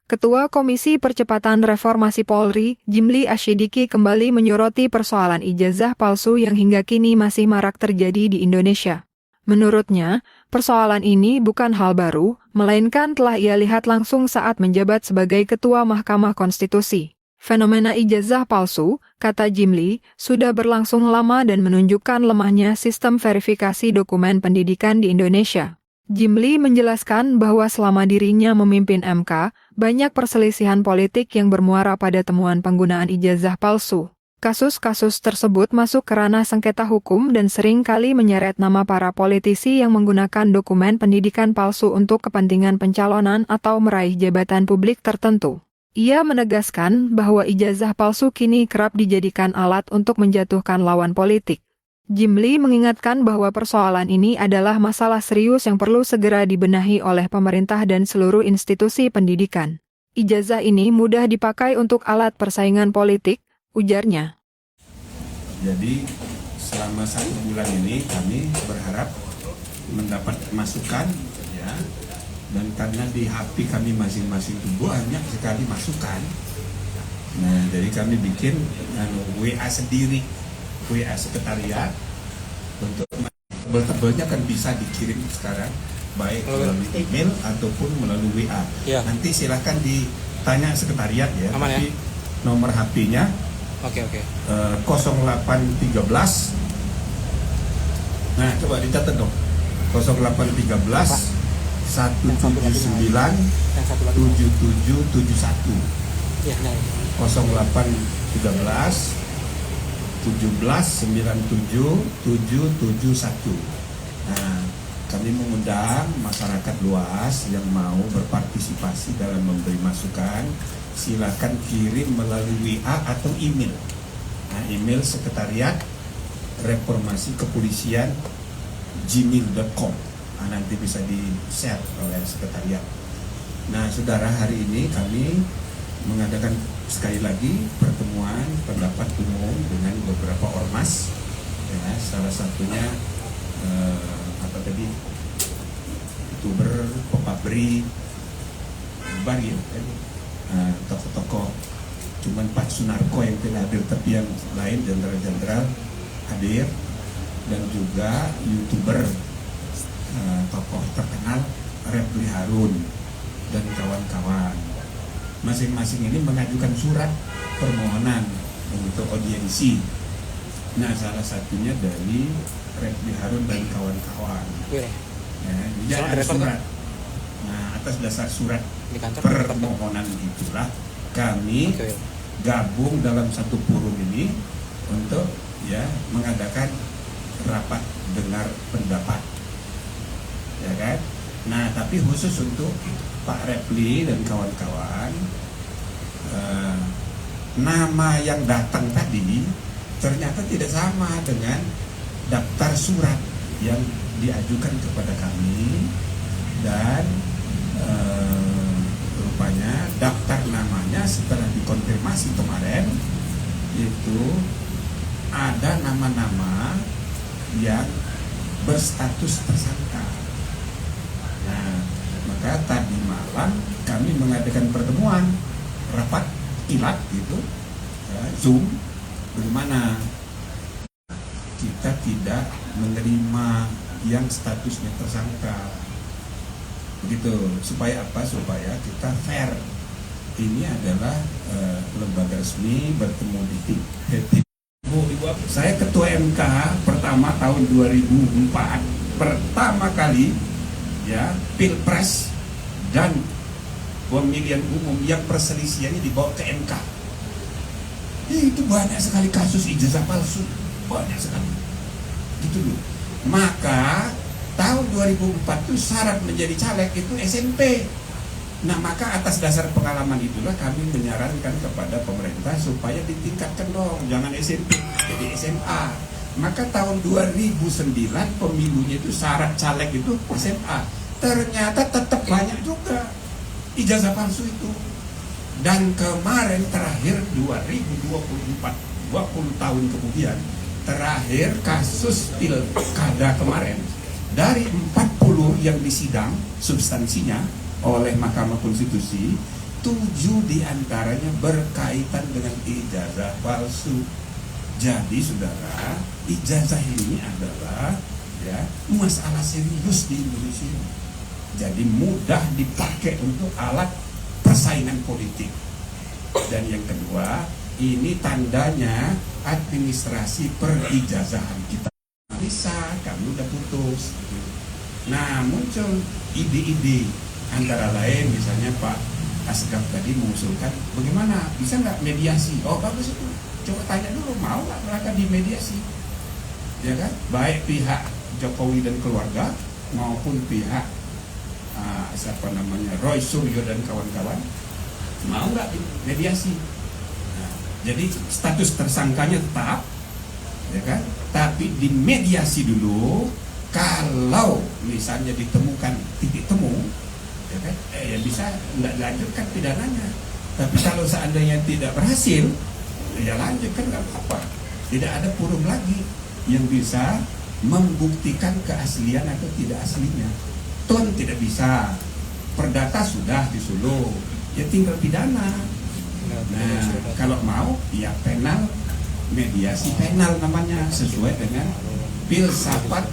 Ketua Komisi Percepatan Reformasi Polri, Jimli Asyidiki kembali menyoroti persoalan ijazah palsu yang hingga kini masih marak terjadi di Indonesia. Menurutnya, persoalan ini bukan hal baru, melainkan telah ia lihat langsung saat menjabat sebagai Ketua Mahkamah Konstitusi. Fenomena ijazah palsu, kata Jimli, sudah berlangsung lama dan menunjukkan lemahnya sistem verifikasi dokumen pendidikan di Indonesia. Jimli menjelaskan bahwa selama dirinya memimpin MK, banyak perselisihan politik yang bermuara pada temuan penggunaan ijazah palsu. Kasus-kasus tersebut masuk ke ranah sengketa hukum dan sering kali menyeret nama para politisi yang menggunakan dokumen pendidikan palsu untuk kepentingan pencalonan atau meraih jabatan publik tertentu. Ia menegaskan bahwa ijazah palsu kini kerap dijadikan alat untuk menjatuhkan lawan politik. Jimli mengingatkan bahwa persoalan ini adalah masalah serius yang perlu segera dibenahi oleh pemerintah dan seluruh institusi pendidikan. Ijazah ini mudah dipakai untuk alat persaingan politik, ujarnya. Jadi selama 1 bulan ini kami berharap mendapat masukan, ya, dan karena di HP kami masing-masing itu banyak sekali masukan. Nah, jadi kami bikin WA sendiri, WA sekretariat, untuk tebel-tebelnya kan bisa dikirim sekarang baik melalui email ataupun melalui WA. Ya. Nanti silahkan ditanya sekretariat ya. Aman, tapi ya? Nomor HP-nya 0813. Nah, coba dicatat dong. 0813 179 7771. Ya, 0813 17 97 771. Nah, kami mengundang masyarakat luas yang mau berpartisipasi dalam memberi masukan, silakan kirim melalui WA atau email. Nah, email sekretariat reformasi kepolisian gmail.com. Nah, nanti bisa di-share oleh sekretariat. Nah, saudara, hari ini kami mengadakan sekali lagi pertemuan pendapat umum dengan beberapa ormas, ya, salah satunya YouTuber, pepabri, banyak tokoh-tokoh. Cuman Pak Sunarko yang tidak hadir, tapi yang lain jenderal-jenderal hadir, dan juga YouTuber, tokoh terkenal Refli Harun dan kawan-kawan. Masing-masing ini mengajukan surat permohonan untuk audiensi. Nah, salah satunya dari Refli Harun dan kawan-kawan. Ya, dia ada surat. Nah, atas dasar surat permohonan itulah kami gabung dalam satu forum ini untuk mengadakan rapat dengar pendapat. Ya kan? Nah, tapi khusus untuk Pak Refli dan kawan-kawan, nama yang datang tadi ternyata tidak sama dengan daftar surat yang diajukan kepada kami, dan rupanya daftar namanya setelah dikonfirmasi kemarin itu ada nama-nama yang berstatus tersangka. Nah, maka tadi malam kami mengadakan pertemuan rapat kilat gitu, Zoom, bagaimana kita tidak menerima yang statusnya tersangka, begitu. Supaya apa? Supaya kita fair. Ini adalah lembaga resmi bertemu di TV. Saya ketua MK pertama tahun 2004, pertama kali ya pilpres dan pemilihan umum yang perselisihannya dibawa ke MK. Itu banyak sekali kasus ijazah palsu, banyak sekali. Gitu loh. Maka tahun 2004 itu syarat menjadi caleg itu SMP. Nah, maka atas dasar pengalaman itulah kami menyarankan kepada pemerintah supaya ditingkatkan dong, jangan SMP, jadi SMA. Maka tahun 2009 pemilunya itu syarat caleg itu SMA. Ternyata tetap banyak juga ijazah palsu itu. Dan kemarin terakhir 2024, 20 tahun kemudian, terakhir kasus pilkada kemarin, dari 40 yang disidang substansinya oleh Mahkamah Konstitusi, 7 diantaranya berkaitan dengan ijazah palsu. Jadi saudara, ijazah ini adalah ya masalah serius di Indonesia. Jadi mudah dipakai untuk alat persaingan politik. Dan yang kedua, ini tandanya administrasi perijazahan kita bisa, kami udah putus. Nah, muncul ide-ide, antara lain misalnya Pak Asgaf tadi mengusulkan, bagaimana bisa nggak mediasi? Oh bagus itu, coba tanya dulu, mau nggak mereka dimediasi? Ya kan, baik pihak Jokowi dan keluarga maupun pihak siapa namanya Roy Suryo dan kawan-kawan, mau nggak mediasi? Nah, jadi status tersangkanya tetap, ya kan? Tapi dimediasi dulu. Kalau misalnya ditemukan titik temu, ya kan? Ya bisa nggak lanjutkan pidananya. Tapi kalau seandainya tidak berhasil, ya lanjutkan nggak apa-apa. Tidak ada forum lagi yang bisa membuktikan keaslian atau tidak aslinya. Ton tidak bisa, perdata sudah di Solo, ya tinggal pidana. Nah, kalau mau, ya penal, mediasi penal namanya, sesuai dengan filsafat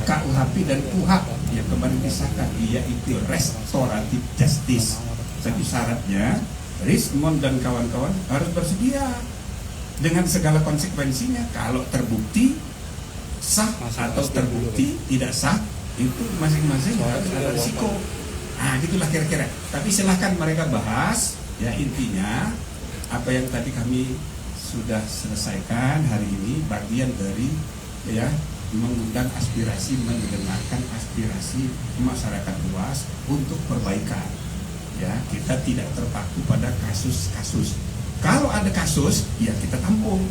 KUHP dan KUHP yang kemarin disahkan, yaitu restoratif justice. Tapi syaratnya, Rismond dan kawan-kawan harus bersedia dengan segala konsekuensinya. Kalau terbukti sah atau terbukti tidak sah, itu masing-masing harus ada risiko. Nah, gitulah kira-kira. Tapi silahkan mereka bahas. Ya intinya apa yang tadi kami sudah selesaikan hari ini bagian dari ya mengundang aspirasi, mendengarkan aspirasi masyarakat luas untuk perbaikan. Ya, kita tidak terpaku pada kasus-kasus. Kalau ada kasus, ya kita tampung.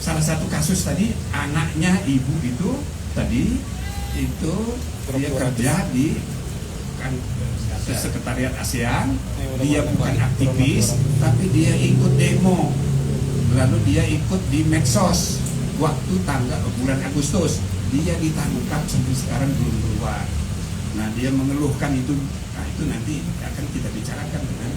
Salah satu kasus tadi anaknya ibu itu tadi itu dia kerja di kan sekretariat ASEAN, dia bukan aktivis tapi dia ikut demo, lalu dia ikut di medsos waktu tanggal bulan Agustus, dia ditangkap sampai sekarang belum keluar. Nah, dia mengeluhkan itu. Nah, itu nanti akan kita bicarakan dengan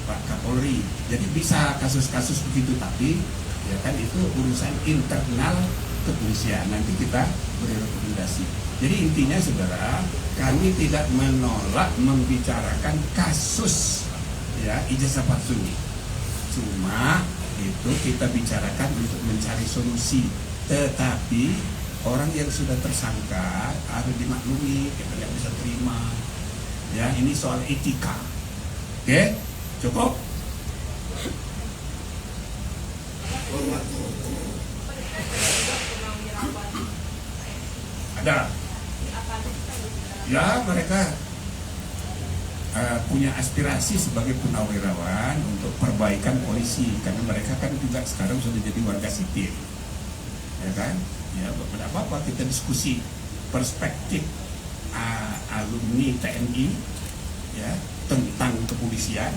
Pak Kapolri. Jadi bisa kasus-kasus begitu, tapi ya kan itu urusan internal kepolisian, nanti kita beri rekomendasi. Jadi intinya saudara, kami tidak menolak membicarakan kasus ya ijazah palsu. Cuma itu kita bicarakan untuk mencari solusi. Tetapi orang yang sudah tersangka harus dimaklumi, kita nggak bisa terima. Ya, ini soal etika. Oke, cukup. Ada. Ya, mereka punya aspirasi sebagai purnawirawan untuk perbaikan polisi, karena mereka kan juga sekarang sudah jadi warga sipil, ya kan? Ya, tidak apa-apa kita diskusi perspektif alumni TNI, ya tentang kepolisian.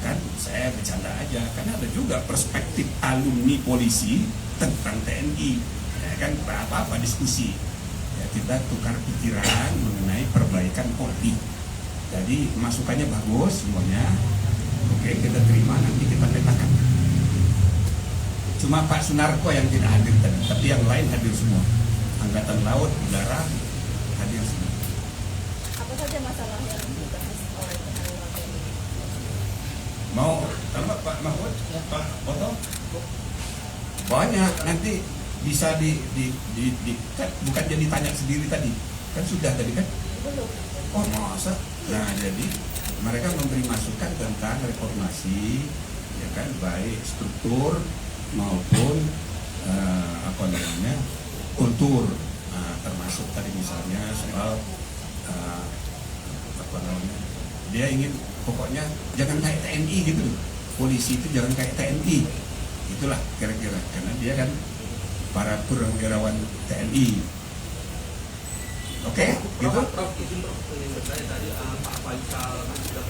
Kan saya bercanda aja, karena ada juga perspektif alumni polisi tentang TNI, ya kan? Apa-apa diskusi. Ya, kita tukar pikiran mengenai perbaikan Polri. Jadi masukannya bagus semuanya. Oke, kita terima, nanti kita petakan. Cuma Pak Sunarko yang tidak hadir tadi, tapi yang lain hadir semua. Angkatan Laut, Udara hadir semua. Apa saja masalah yang dibahas oleh Panglima TNI? Mau tambah Pak Mahfud, Pak Oto? Banyak, nanti bisa kan bukan jadi tanya sendiri tadi, kan sudah tadi kan? Belum. Oh masa? Nah, jadi mereka memberi masukan tentang reformasi, ya kan, baik struktur maupun kultur. Nah, termasuk tadi misalnya soal dia ingin pokoknya jangan kayak TNI gitu, polisi itu jangan kayak TNI, itulah kira-kira, karena dia kan para purnawirawan TNI. Oke, gitu. Prof, izin Prof, ingin bertanya tadi Pak Faisal kan sudah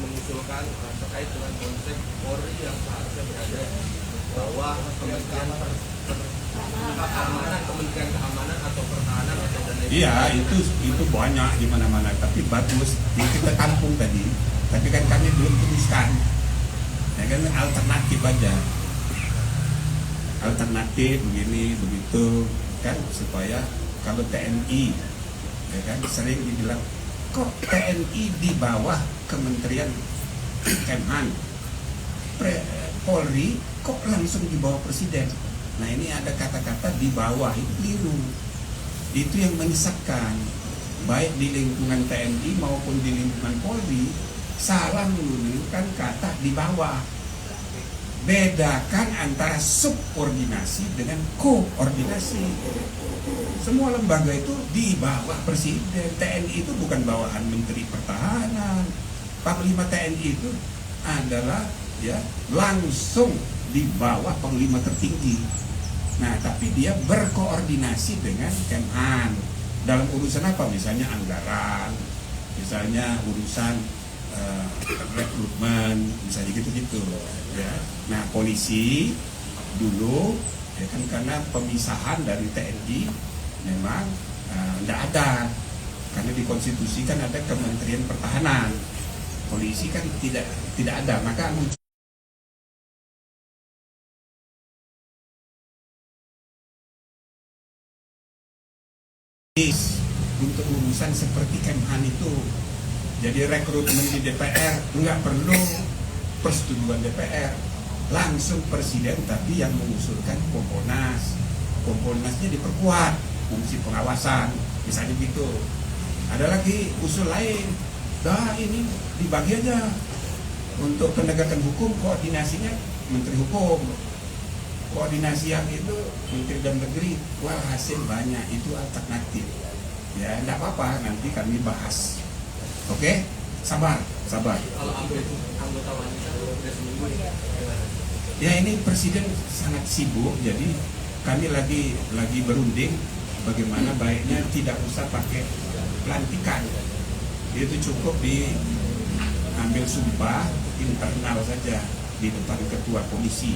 mengusulkan terkait dengan konsep Polri yang seharusnya berada bahwa Kementerian keamanan, Kementerian Keamanan atau Pertahanan atau dan lain-lain. Iya, itu banyak di mana-mana, tapi bagus. Kita tampung tadi, tapi kan kami belum tuliskan. Ya kan alternatif aja. Alternatif begini begitu kan, supaya kalau TNI ya kan sering dibilang kok TNI di bawah Kementerian Kemhan, Polri kok langsung di bawah Presiden. Nah ini ada kata-kata di bawah, itu keliru. Itu yang menyesatkan, baik di lingkungan TNI maupun di lingkungan Polri salah menggunakan kata di bawah. Bedakan antara subordinasi dengan koordinasi. Semua lembaga itu di bawah Presiden. TNI itu bukan bawahan Menteri Pertahanan. Panglima TNI itu adalah ya langsung di bawah Panglima tertinggi. Nah, tapi dia berkoordinasi dengan Kemhan dalam urusan apa? Misalnya anggaran, misalnya urusan rekrutmen, misalnya gitu-gitu ya. Nah, polisi dulu ya kan, karena pemisahan dari TNI memang tidak ada, karena di konstitusi kan ada Kementerian Pertahanan, polisi kan tidak ada, maka untuk urusan seperti Kemhan itu. Jadi rekrutmen di DPR nggak perlu persetujuan DPR, langsung Presiden, tapi yang mengusulkan Kompolnas. Kompolnasnya diperkuat fungsi pengawasan, misalnya gitu. Ada lagi usul lain, dah ini dibagi aja untuk penegakan hukum, koordinasinya Menteri Hukum, koordinasi yang itu Menteri Dalam Negeri. Wah, hasil banyak, itu alternatif. Ya, enggak apa-apa, nanti kami bahas. Oke, sabar. Kalau anggota wanita udah seminggu ya. Ya ini Presiden sangat sibuk, jadi kami lagi berunding bagaimana baiknya tidak usah pakai pelantikan. Itu cukup diambil sumpah internal saja di depan ketua komisi.